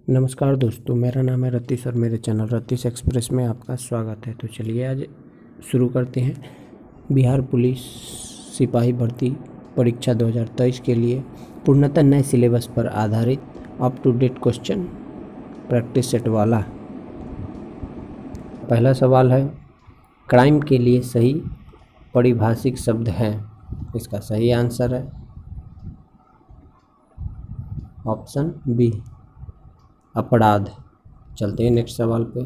नमस्कार दोस्तों, मेरा नाम है रतीश और मेरे चैनल रतीश एक्सप्रेस में आपका स्वागत है। तो चलिए आज शुरू करते हैं। बिहार पुलिस सिपाही भर्ती परीक्षा 2023 के लिए पूर्णतः नए सिलेबस पर आधारित up to date question practice set वाला पहला सवाल है, क्राइम के लिए सही पारिभाषिक शब्द है। इसका सही आंसर है ऑप्शन बी, अपराध। चलते हैं नेक्स्ट सवाल पे।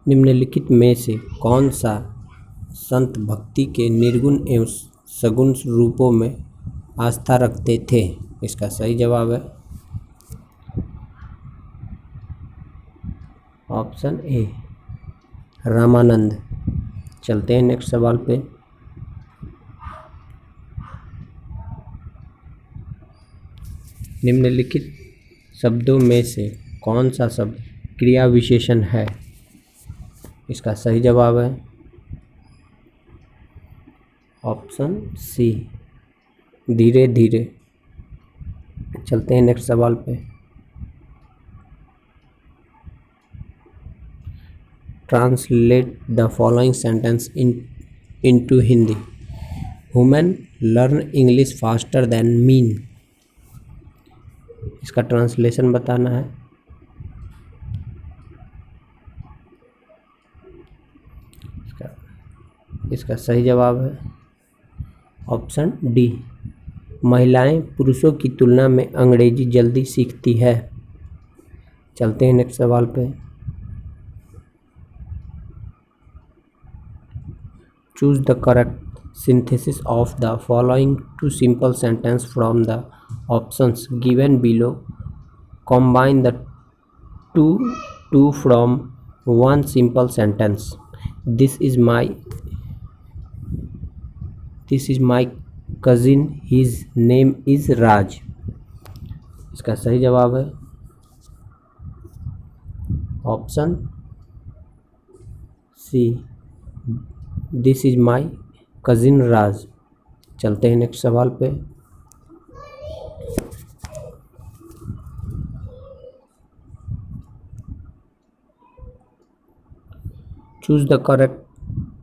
निम्नलिखित में से कौन सा संत भक्ति के निर्गुण एवं सगुण रूपों में आस्था रखते थे। इसका सही जवाब है ऑप्शन ए, रामानंद। चलते हैं नेक्स्ट सवाल पे। निम्नलिखित शब्दों में से कौन सा शब्द क्रिया विशेषण है। इसका सही जवाब है ऑप्शन सी, धीरे धीरे। चलते हैं नेक्स्ट सवाल पे। Translate the following sentence into Hindi. Women learn English faster than mean. इसका ट्रांसलेशन बताना है। इसका सही जवाब है ऑप्शन डी, महिलाएं पुरुषों की तुलना में अंग्रेजी जल्दी सीखती है। चलते हैं नेक्स्ट सवाल पे। Choose the correct synthesis of the following two simple sentence from the options given below. Combine the two from one simple sentence. This is my cousin. His name is Raj. इसका सही जवाब है option C, this is my cousin Raj. चलते हैं next सवाल पे। Choose the correct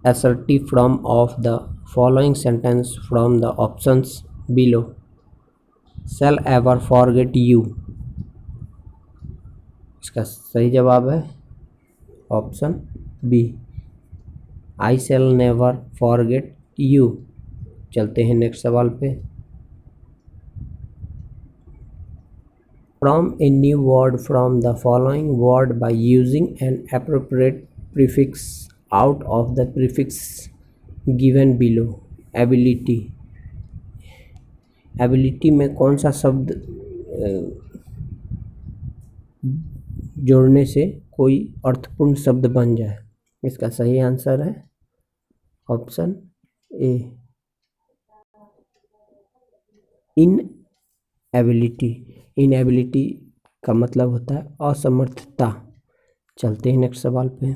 assertive form of the following sentence from the options below. Shall ever forget you. इसका सही जवाब है option B, I shall never forget you। चलते हैं नेक्स्ट सवाल पे। Form a new word from the following word by using an appropriate prefix out of the prefix given below. Ability। Ability में कौन सा शब्द जोड़ने से कोई अर्थपूर्ण शब्द बन जाए। इसका सही आंसर है ऑप्शन ए, इनएबिलिटी। इनएबिलिटी का मतलब होता है असमर्थता। चलते हैं नेक्स्ट सवाल पे।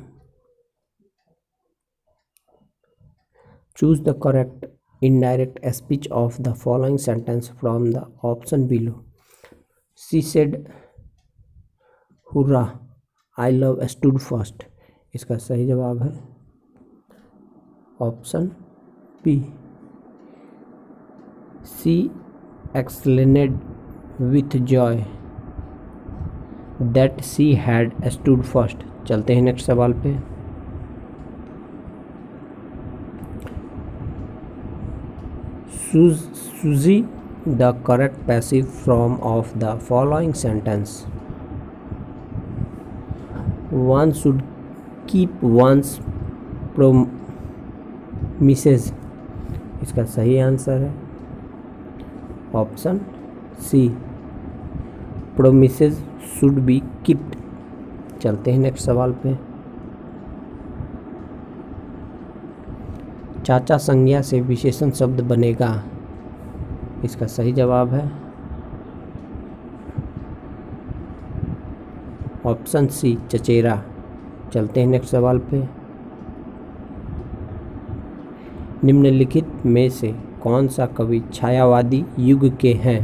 Choose the correct indirect speech of the following sentence from the option below. She said hurrah, I love stood first. इसका सही जवाब है option B, she explained with joy that she had stood first. चलते हैं next सवाल पे। Suzy the correct passive form of the following sentence. One should keep one's promises. इसका सही आंसर है option C, promises should be kept। चलते हैं next सवाल पे। चाचा संज्ञा से विशेषण शब्द बनेगा। इसका सही जवाब है ऑप्शन सी, चचेरा। चलते हैं नेक्स्ट सवाल पे। निम्नलिखित में से कौन सा कवि छायावादी युग के हैं।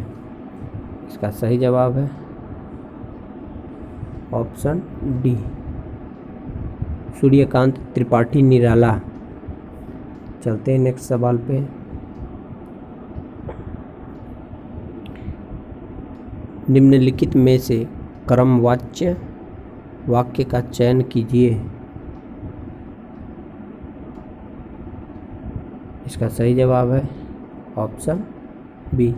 इसका सही जवाब है ऑप्शन डी, सूर्यकांत त्रिपाठी निराला। चलते हैं नेक्स्ट सवाल पे। निम्नलिखित में से क्रमवाच्य वाक्य का चयन कीजिए। इसका सही जवाब है ऑप्शन बी,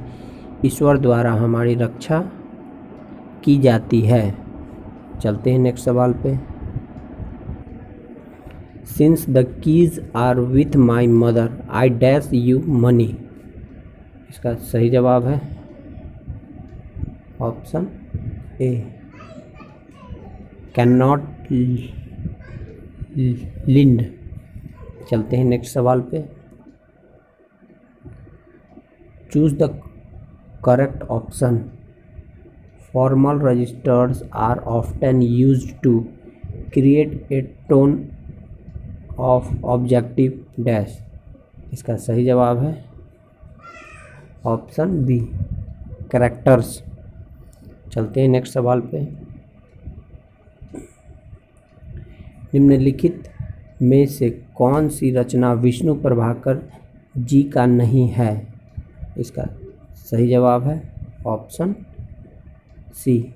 ईश्वर द्वारा हमारी रक्षा की जाती है। चलते हैं नेक्स्ट सवाल पे। Since the keys are with my mother I dash you money. इसका सही जवाब है option A, can not lend. चलते हैं नेक्स्ट सवाल पे। Choose the correct option. Formal registers are often used to create a tone of objective dash. इसका सही जवाब है ऑप्शन बी, कैरेक्टर्स। चलते हैं नेक्स्ट सवाल पे। निम्नलिखित में से कौन सी रचना विष्णु प्रभाकर जी का नहीं है। इसका सही जवाब है ऑप्शन सी,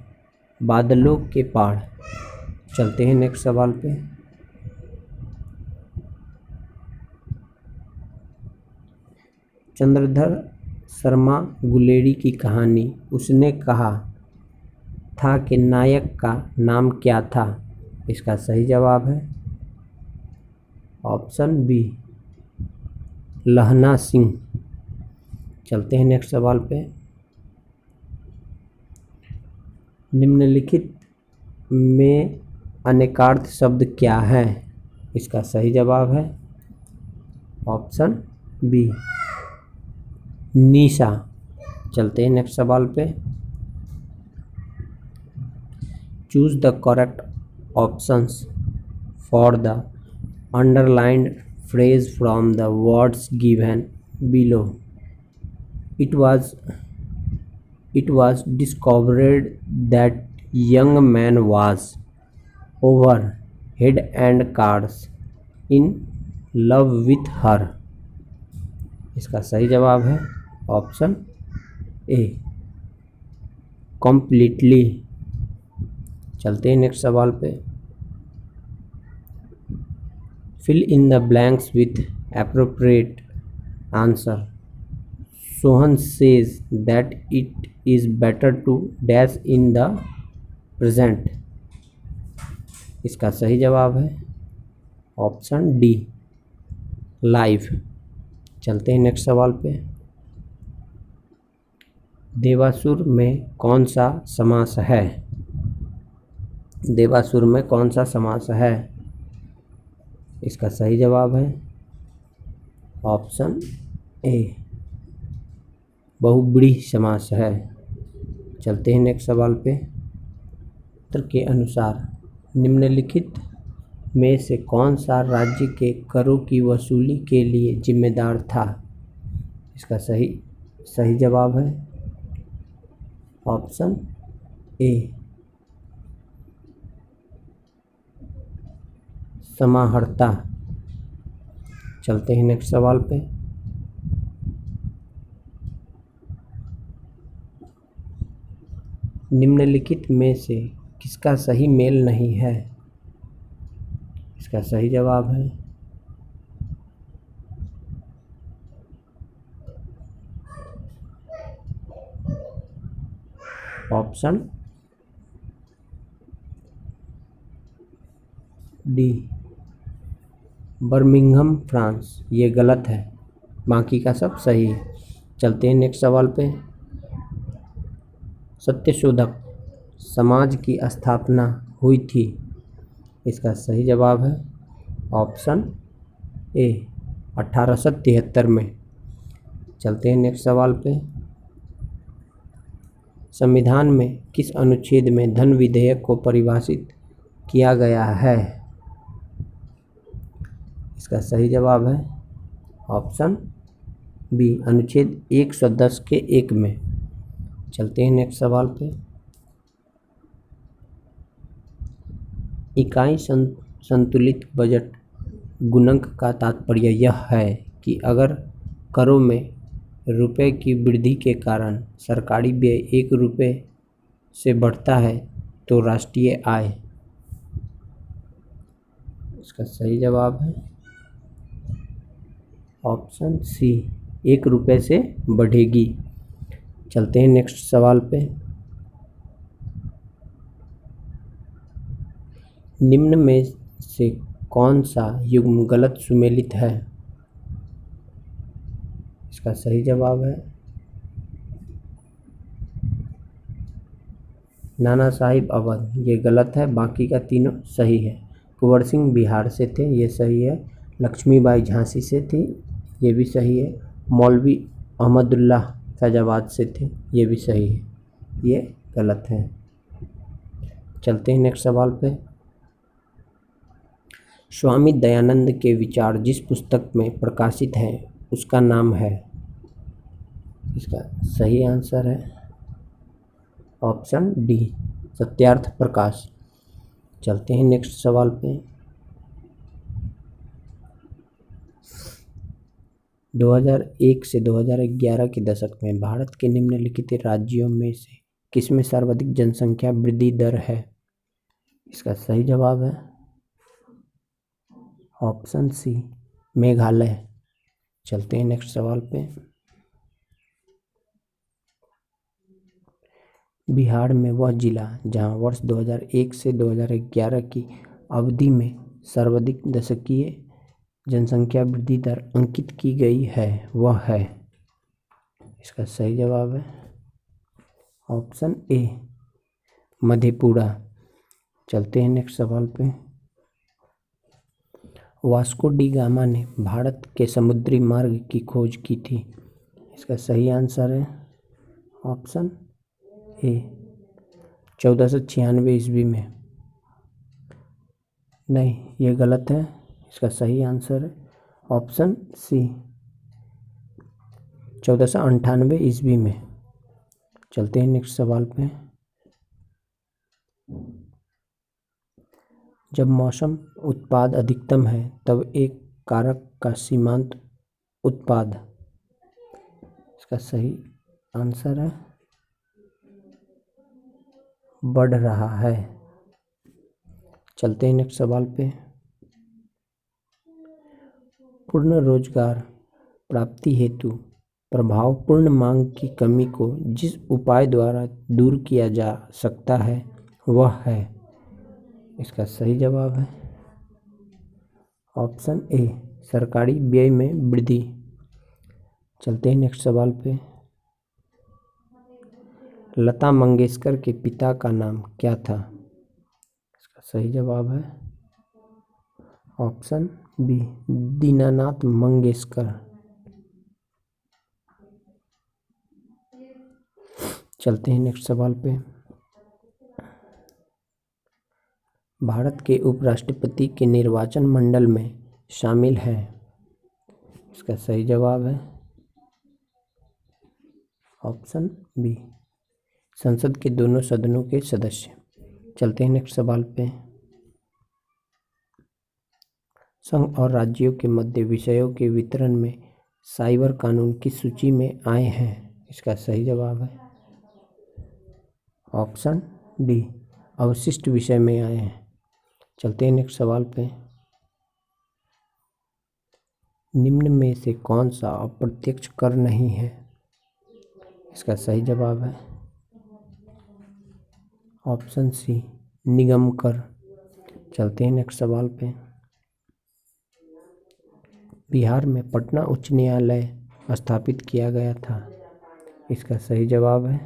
बादलों के पहाड़। चलते हैं नेक्स्ट सवाल पे। चंद्रधर शर्मा गुलेरी की कहानी उसने कहा था कि नायक का नाम क्या था। इसका सही जवाब है ऑप्शन बी, लहना सिंह। चलते हैं नेक्स्ट सवाल पे। निम्नलिखित में अनेकार्थ शब्द क्या है। इसका सही जवाब है ऑप्शन बी, निशा। चलते हैं नेक्स्ट सवाल पे। Choose the correct options for the underlined phrase from the words given below. It was discovered that young man was over head and cars in love with her. इसका सही जवाब है option ए, completely। चलते हैं next सवाल पे। Fill in the blanks with appropriate answer. Sohan says that it is better to dash in the present. इसका सही जवाब है ऑप्शन डी, लाइफ। चलते हैं नेक्स्ट सवाल पे। देवासुर में कौन सा समास है। देवासुर में कौन सा समास है। इसका सही जवाब है ऑप्शन ए, बहुब्रीहि समास है। चलते हैं नेक्स्ट सवाल पे। उत्तर के अनुसार निम्नलिखित में से कौन सा राज्य के करों की वसूली के लिए जिम्मेदार था। इसका सही जवाब है ऑप्शन ए, समाहर्ता। चलते हैं नेक्स्ट सवाल पे। निम्नलिखित में से किसका सही मेल नहीं है। इसका सही जवाब है ऑप्शन डी, बर्मिंघम फ्रांस। ये गलत है, बाकी का सब सही है। चलते हैं नेक्स्ट सवाल पे। सत्यशोधक समाज की स्थापना हुई थी। इसका सही जवाब है ऑप्शन ए, 1873 में। चलते हैं नेक्स्ट सवाल पे। संविधान में किस अनुच्छेद में धन विधेयक को परिभाषित किया गया है। इसका सही जवाब है ऑप्शन बी, अनुच्छेद 110 के 1 में। चलते हैं नेक्स्ट सवाल पे। इकाई संतुलित बजट गुणक का तात्पर्य यह है कि अगर करों में रुपए की वृद्धि के कारण सरकारी व्यय 1 रुपये से बढ़ता है तो राष्ट्रीय आय, इसका सही जवाब है ऑप्शन सी, 1 रुपये से बढ़ेगी। चलते हैं नेक्स्ट सवाल पे। निम्न में से कौन सा युग्म गलत सुमेलित है? इसका सही जवाब है नाना साहिब अवध, ये गलत है, बाकी का तीनों सही है। कुंवर सिंह बिहार से थे, ये सही है। लक्ष्मीबाई झांसी से थी, ये भी सही है। मौलवी अहमदुल्लाह फैजाबाद से थे, ये भी सही है, ये गलत है। चलते हैं नेक्स्ट सवाल पे। स्वामी दयानंद के विचार जिस पुस्तक में प्रकाशित हैं उसका नाम है, इसका सही आंसर है ऑप्शन डी, सत्यार्थ प्रकाश। चलते हैं नेक्स्ट सवाल पे। 2001 से 2011 के दशक में भारत के निम्नलिखित राज्यों में से किसमें सर्वाधिक जनसंख्या वृद्धि दर है? इसका सही जवाब है ऑप्शन सी, मेघालय। चलते हैं नेक्स्ट सवाल पे। बिहार में वह जिला जहां वर्ष 2001 से 2011 की अवधि में सर्वाधिक दशकीय जनसंख्या वृद्धि दर अंकित की गई है वह है, इसका सही जवाब है ऑप्शन ए, मधेपुरा। चलते हैं नेक्स्ट सवाल पे। वास्को डी गामा ने भारत के समुद्री मार्ग की खोज की थी, इसका सही आंसर है ऑप्शन ए, 1496 ईस्वी में। नहीं, ये गलत है, इसका सही आंसर है ऑप्शन सी, 1498 ईस्वी में। चलते हैं नेक्स्ट सवाल पे। जब मौसम उत्पाद अधिकतम है तब एक कारक का सीमांत उत्पाद, इसका सही आंसर है बढ़ रहा है। चलते हैं नेक्स्ट सवाल पे। पूर्ण रोजगार प्राप्ति हेतु प्रभावपूर्ण मांग की कमी को जिस उपाय द्वारा दूर किया जा सकता है वह है, इसका सही जवाब है ऑप्शन ए, सरकारी व्यय में वृद्धि। चलते हैं नेक्स्ट सवाल पे। लता मंगेशकर के पिता का नाम क्या था? इसका सही जवाब है ऑप्शन बी, दीनानाथ मंगेशकर। चलते हैं नेक्स्ट सवाल पे। भारत के उपराष्ट्रपति के निर्वाचन मंडल में शामिल हैं, इसका सही जवाब है ऑप्शन बी, संसद के दोनों सदनों के सदस्य। चलते हैं नेक्स्ट सवाल पे। संघ और राज्यों के मध्य विषयों के वितरण में साइबर कानून किस सूची में आए हैं? इसका सही जवाब है ऑप्शन डी, अवशिष्ट विषय में आए हैं। चलते हैं नेक्स्ट सवाल पे। निम्न में से कौन सा अप्रत्यक्ष कर नहीं है? इसका सही जवाब है ऑप्शन सी, निगम कर। चलते हैं नेक्स्ट सवाल पे। बिहार में पटना उच्च न्यायालय स्थापित किया गया था, इसका सही जवाब है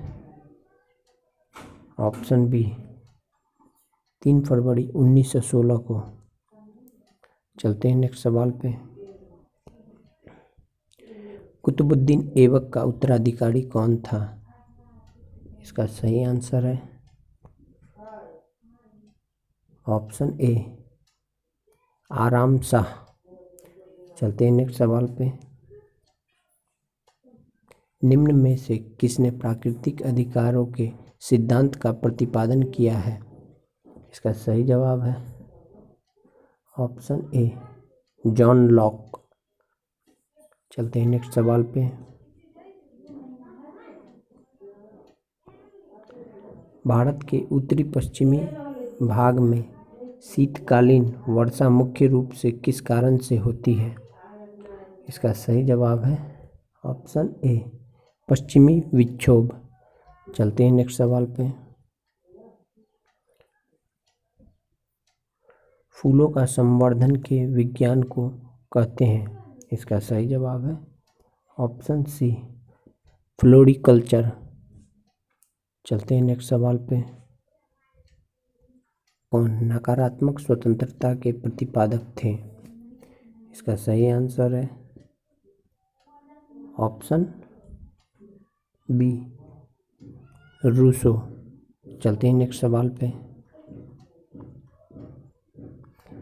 ऑप्शन बी, 3 फरवरी 1916 को। चलते हैं नेक्स्ट सवाल पे। कुतुबुद्दीन ऐबक का उत्तराधिकारी कौन था? इसका सही आंसर है ऑप्शन ए, आराम शाह। चलते हैं नेक्स्ट सवाल पे। निम्न में से किसने प्राकृतिक अधिकारों के सिद्धांत का प्रतिपादन किया है? इसका सही जवाब है ऑप्शन ए, जॉन लॉक। चलते हैं नेक्स्ट सवाल पे। भारत के उत्तरी पश्चिमी भाग में शीतकालीन वर्षा मुख्य रूप से किस कारण से होती है? इसका सही जवाब है ऑप्शन ए, पश्चिमी विक्षोभ। चलते हैं नेक्स्ट सवाल पे। फूलों का संवर्धन के विज्ञान को कहते हैं? इसका सही जवाब है ऑप्शन सी, फ्लोरिकल्चर। चलते हैं नेक्स्ट सवाल पे। कौन नकारात्मक स्वतंत्रता के प्रतिपादक थे? इसका सही आंसर है ऑप्शन बी, रूसो। चलते हैं नेक्स्ट सवाल पे।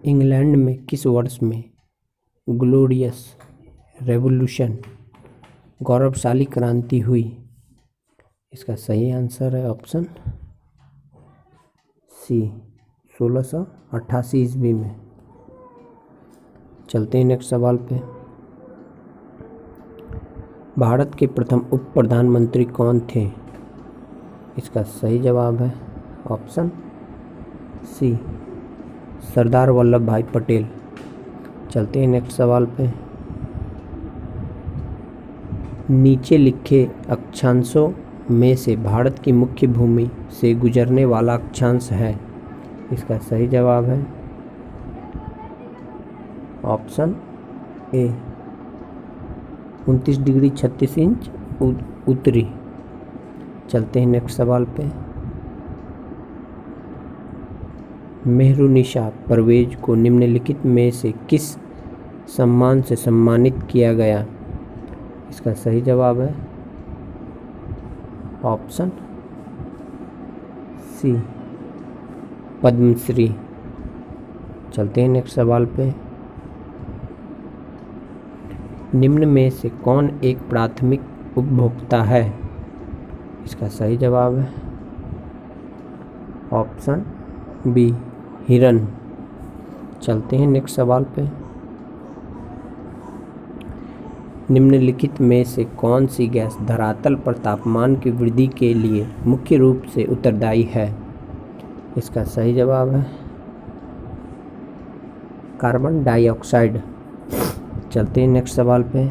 इंग्लैंड में किस वर्ष में ग्लोरियस रेवोल्यूशन, गौरवशाली क्रांति हुई? इसका सही आंसर है ऑप्शन सी, 1688 ईस्वी में। चलते हैं नेक्स्ट सवाल पे। भारत के प्रथम उप प्रधानमंत्री कौन थे? इसका सही जवाब है ऑप्शन सी, सरदार वल्लभ भाई पटेल। चलते हैं नेक्स्ट सवाल पे। नीचे लिखे अक्षांशों में से भारत की मुख्य भूमि से गुजरने वाला अक्षांश है? इसका सही जवाब है ऑप्शन ए, 29 डिग्री 36 इंच उत्तरी। चलते हैं नेक्स्ट सवाल पे। मेहरुनिसा परवेज को निम्नलिखित में से किस सम्मान से सम्मानित किया गया? इसका सही जवाब है ऑप्शन सी, पद्मश्री। चलते हैं नेक्स्ट सवाल पे। निम्न में से कौन एक प्राथमिक उपभोक्ता है? इसका सही जवाब है ऑप्शन बी, हिरन। चलते हैं नेक्स्ट सवाल पे। निम्नलिखित में से कौन सी गैस धरातल पर तापमान की वृद्धि के लिए मुख्य रूप से उत्तरदायी है? इसका सही जवाब है कार्बन डाइऑक्साइड। चलते हैं नेक्स्ट सवाल पे।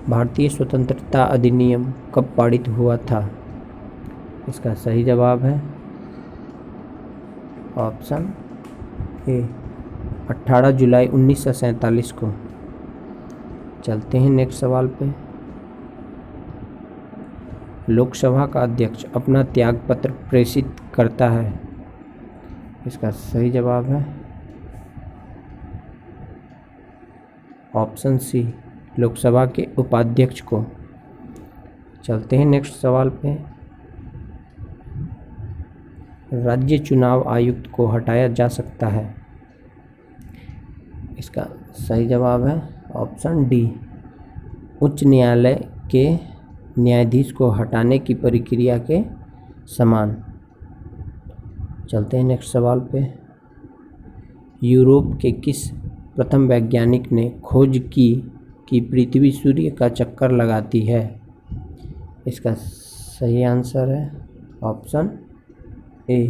भारतीय स्वतंत्रता अधिनियम कब पारित हुआ था? इसका सही जवाब है ऑप्शन ए, 18 जुलाई 1947 को। चलते हैं नेक्स्ट सवाल पे। लोकसभा का अध्यक्ष अपना त्यागपत्र प्रेषित करता है? इसका सही जवाब है ऑप्शन सी, लोकसभा के उपाध्यक्ष को। चलते हैं नेक्स्ट सवाल पे। राज्य चुनाव आयुक्त को हटाया जा सकता है? इसका सही जवाब है ऑप्शन डी, उच्च न्यायालय के न्यायाधीश को हटाने की प्रक्रिया के समान। चलते हैं नेक्स्ट सवाल पे। यूरोप के किस प्रथम वैज्ञानिक ने खोज की कि पृथ्वी सूर्य का चक्कर लगाती है? इसका सही आंसर है ऑप्शन ए,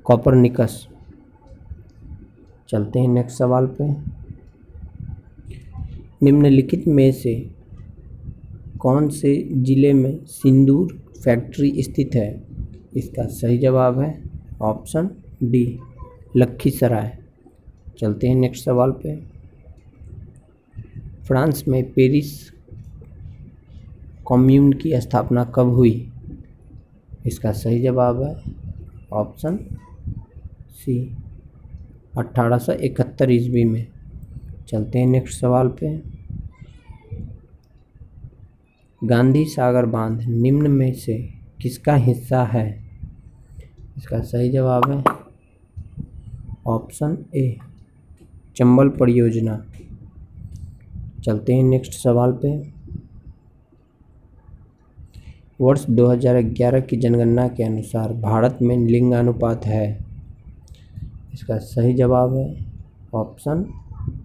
कोपरनिकस। चलते हैं नेक्स्ट सवाल पे। निम्नलिखित में से कौन से जिले में सिंदूर फैक्ट्री स्थित है? इसका सही जवाब है ऑप्शन डी, लखीसराय। चलते हैं नेक्स्ट सवाल पे। फ्रांस में पेरिस कम्यून की स्थापना कब हुई? इसका सही जवाब है ऑप्शन सी, 1871 ईस्वी में। चलते हैं नेक्स्ट सवाल पे। गांधी सागर बांध निम्न में से किसका हिस्सा है? इसका सही जवाब है ऑप्शन ए, चंबल परियोजना। चलते हैं नेक्स्ट सवाल पे। वर्ष 2011 की जनगणना के अनुसार भारत में लिंगानुपात है। इसका सही जवाब है ऑप्शन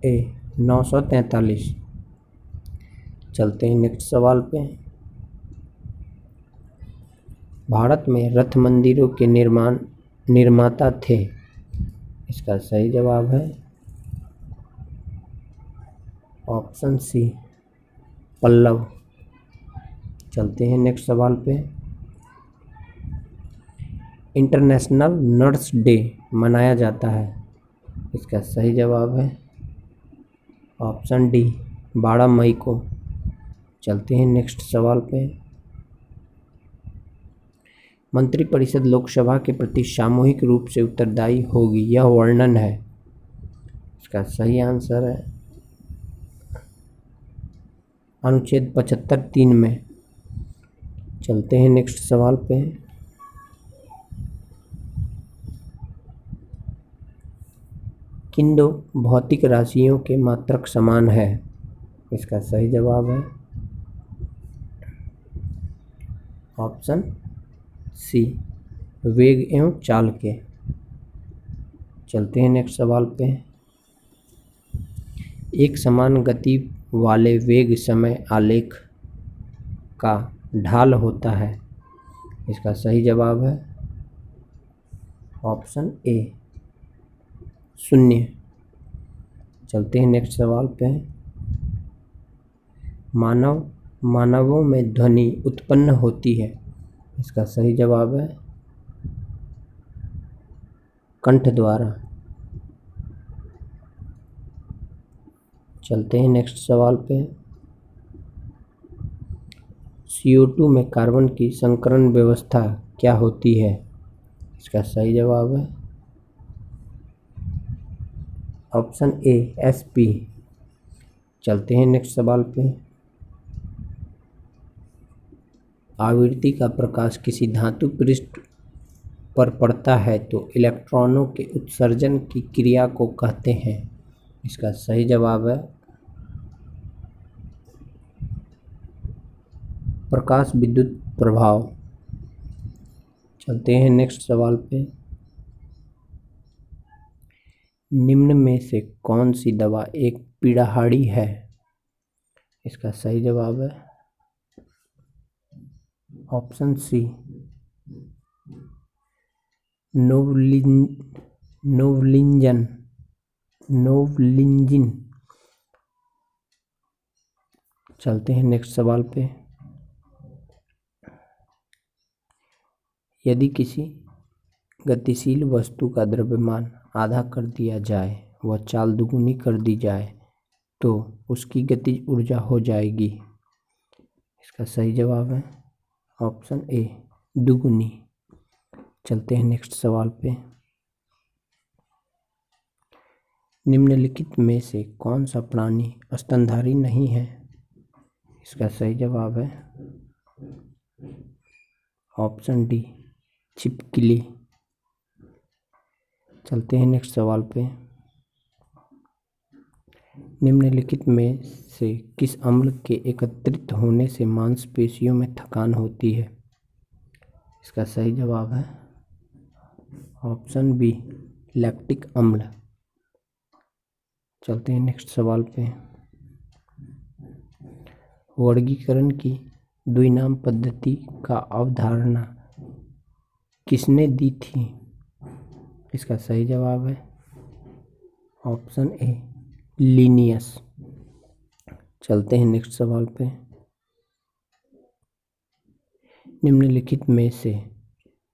ए 943। चलते हैं नेक्स्ट सवाल पे। भारत में रथ मंदिरों के निर्माता थे। इसका सही जवाब है ऑप्शन सी पल्लव। चलते हैं नेक्स्ट सवाल पे। इंटरनेशनल नर्स डे मनाया जाता है। इसका सही जवाब है ऑप्शन डी 12 मई को। चलते हैं नेक्स्ट सवाल पे। मंत्रिपरिषद लोकसभा के प्रति सामूहिक रूप से उत्तरदायी होगी, यह वर्णन है। इसका सही आंसर है अनुच्छेद 75(3) में। चलते हैं नेक्स्ट सवाल पे। किन दो भौतिक राशियों के मात्रक समान है। इसका सही जवाब है ऑप्शन सी वेग एवं चाल के। चलते हैं नेक्स्ट सवाल पे। एक समान गति वाले वेग समय आलेख का ढाल होता है। इसका सही जवाब है ऑप्शन ए 0। चलते हैं नेक्स्ट सवाल पे। मानवों में ध्वनि उत्पन्न होती है। इसका सही जवाब है कंठ द्वारा। चलते हैं नेक्स्ट सवाल पे। CO2 में कार्बन की संकरण व्यवस्था क्या होती है। इसका सही जवाब है ऑप्शन ए SP। चलते हैं नेक्स्ट सवाल पे। आवृत्ति का प्रकाश किसी धातु पृष्ठ पर पड़ता है तो इलेक्ट्रॉनों के उत्सर्जन की क्रिया को कहते हैं। इसका सही जवाब है प्रकाश विद्युत प्रभाव। चलते हैं नेक्स्ट सवाल पे। निम्न में से कौन सी दवा एक पीड़ाहारी है। इसका सही जवाब है ऑप्शन सी नोवलिंजिन। चलते हैं नेक्स्ट सवाल पे। यदि किसी गतिशील वस्तु का द्रव्यमान आधा कर दिया जाए व चाल दुगुनी कर दी जाए तो उसकी गतिज ऊर्जा हो जाएगी। इसका सही जवाब है ऑप्शन ए दुगुनी। चलते हैं नेक्स्ट सवाल पे। निम्नलिखित में से कौन सा प्राणी स्तनधारी नहीं है। इसका सही जवाब है ऑप्शन डी छिपकली। चलते हैं नेक्स्ट सवाल पे। निम्नलिखित में से किस अम्ल के एकत्रित होने से मांसपेशियों में थकान होती है। इसका सही जवाब है ऑप्शन बी लैक्टिक अम्ल। चलते हैं नेक्स्ट सवाल पे। वर्गीकरण की द्विनाम पद्धति का अवधारणा किसने दी थी। इसका सही जवाब है ऑप्शन ए लिनियस। चलते हैं नेक्स्ट सवाल पे। निम्नलिखित में से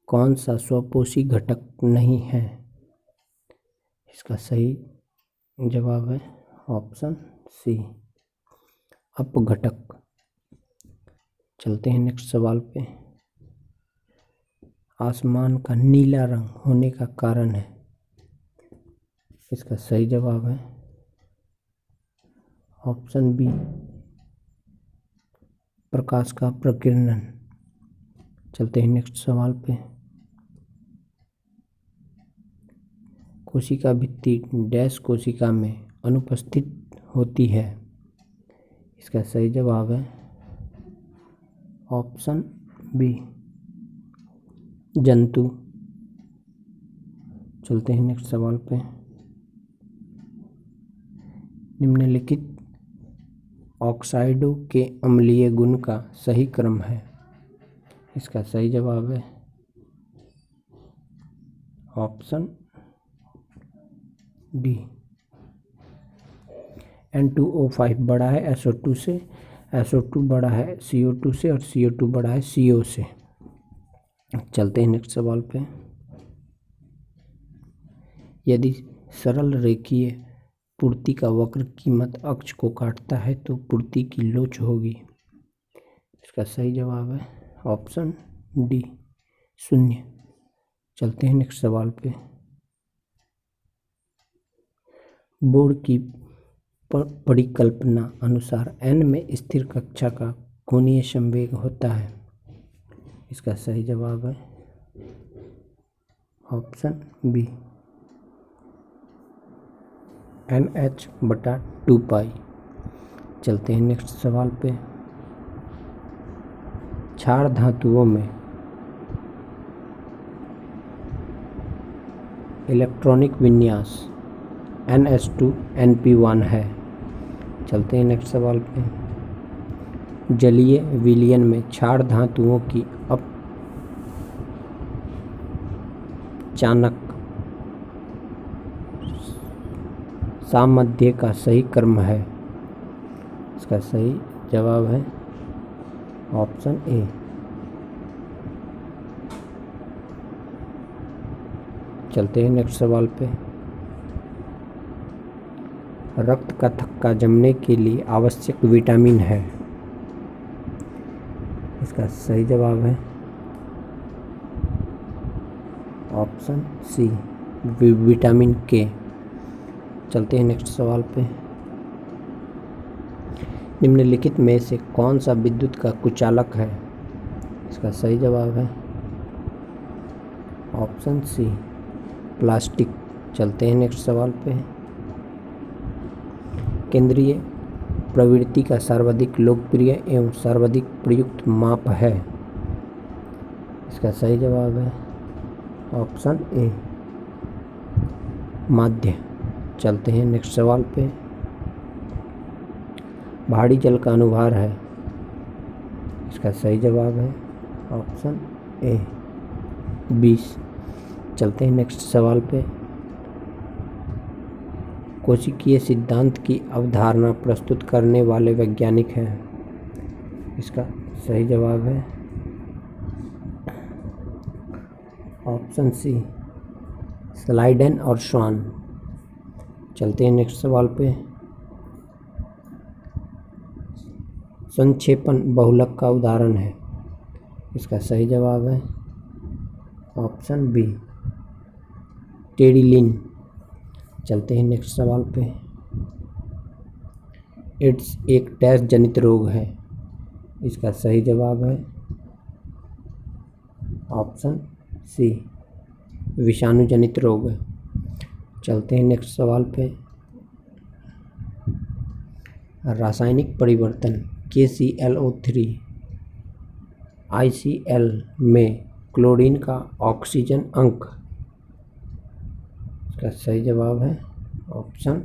कौन सा स्वपोषी घटक नहीं है। इसका सही जवाब है ऑप्शन सी अपघटक। चलते हैं नेक्स्ट सवाल पे। आसमान का नीला रंग होने का कारण है। इसका सही जवाब है ऑप्शन बी प्रकाश का प्रकीर्णन। चलते हैं नेक्स्ट सवाल पे। कोशिका भित्ति डैश कोशिका में अनुपस्थित होती है। इसका सही जवाब है ऑप्शन बी जंतु। चलते हैं नेक्स्ट सवाल पे। निम्नलिखित ऑक्साइडों के अम्लीय गुण का सही क्रम है। इसका सही जवाब है ऑप्शन डी N2O5 बड़ा है SO2 से, SO2 बड़ा है CO2 से और CO2 बड़ा है CO से। चलते हैं नेक्स्ट सवाल पे। यदि सरल रेखीय पूर्ति का वक्र की मध्य अक्ष को काटता है तो पूर्ति की लोच होगी। इसका सही जवाब है ऑप्शन डी 0। चलते हैं नेक्स्ट सवाल पे। बोर्ड की परिकल्पना अनुसार n में स्थिर कक्षा का कोणीय संवेग होता है। इसका सही जवाब है ऑप्शन बी NH/2π। चलते हैं नेक्स्ट सवाल पे। क्षार धातुओं में इलेक्ट्रॉनिक विन्यास NH2NP1 है। चलते हैं नेक्स्ट सवाल पे। जलीय विलयन में क्षार धातुओं की अपचानक सामध्य का सही क्रम है। इसका सही जवाब है ऑप्शन ए चलते हैं नेक्स्ट सवाल पे। रक्त का थक्का जमने के लिए आवश्यक विटामिन है। इसका सही जवाब है ऑप्शन सी विटामिन के। चलते हैं नेक्स्ट सवाल पे। निम्नलिखित में से कौन सा विद्युत का कुचालक है। इसका सही जवाब है ऑप्शन सी प्लास्टिक। चलते हैं नेक्स्ट सवाल पे। केंद्रीय प्रवृत्ति का सर्वाधिक लोकप्रिय एवं सर्वाधिक प्रयुक्त माप है। इसका सही जवाब है ऑप्शन ए माध्य। चलते हैं नेक्स्ट सवाल पे। भारी जल का अनुभार है। इसका सही जवाब है ऑप्शन ए 20। चलते हैं नेक्स्ट सवाल पे। कोशिकीय सिद्धांत की अवधारणा प्रस्तुत करने वाले वैज्ञानिक हैं। इसका सही जवाब है ऑप्शन सी स्लाइडेन और श्वान। चलते हैं नेक्स्ट सवाल पे। संक्षेपण बहुलक का उदाहरण है। इसका सही जवाब है ऑप्शन बी टेरिलिन। चलते हैं नेक्स्ट सवाल पे। एड्स एक डैश जनित रोग है। इसका सही जवाब है ऑप्शन सी विषाणु जनित रोग है। चलते हैं नेक्स्ट सवाल पे। रासायनिक परिवर्तन KClO3 ICl में क्लोरीन का ऑक्सीजन अंक। इसका सही जवाब है ऑप्शन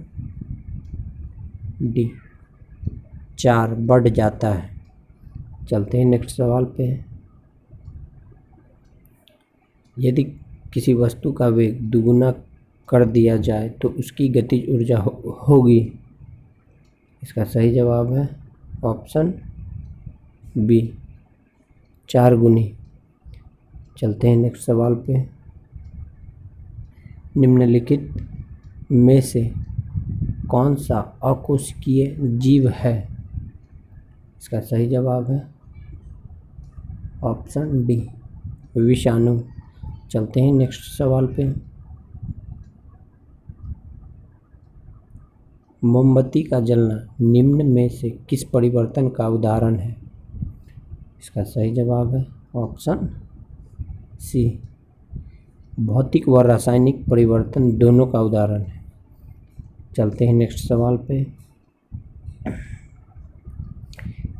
डी 4 बढ़ जाता है। चलते हैं नेक्स्ट सवाल पे। यदि किसी वस्तु का वेग दुगुना कर दिया जाए तो उसकी गतिज ऊर्जा होगी। इसका सही जवाब है ऑप्शन बी 4 गुनी। चलते हैं नेक्स्ट सवाल पे। निम्नलिखित में से कौन सा अकोशिकीय जीव है। इसका सही जवाब है ऑप्शन डी विषाणु। चलते हैं नेक्स्ट सवाल पे। मोमबत्ती का जलना निम्न में से किस परिवर्तन का उदाहरण है। इसका सही जवाब है ऑप्शन सी भौतिक व रासायनिक परिवर्तन दोनों का उदाहरण है। चलते हैं नेक्स्ट सवाल पे।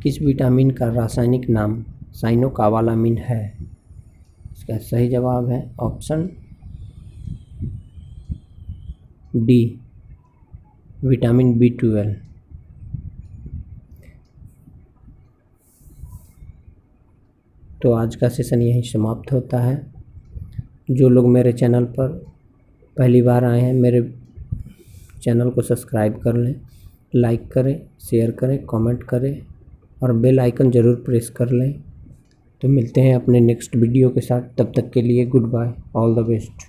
किस विटामिन का रासायनिक नाम साइनोकावालामिन है? इसका सही जवाब है ऑप्शन डी, विटामिन B12। तो आज का सेशन यहीं समाप्त होता है। जो लोग मेरे चैनल पर पहली बार आए हैं, मेरे चैनल को सब्सक्राइब कर लें, लाइक करें, शेयर करें, कमेंट करें और बेल आइकन ज़रूर प्रेस कर लें। तो मिलते हैं अपने नेक्स्ट वीडियो के साथ, तब तक के लिए good bye, all the best.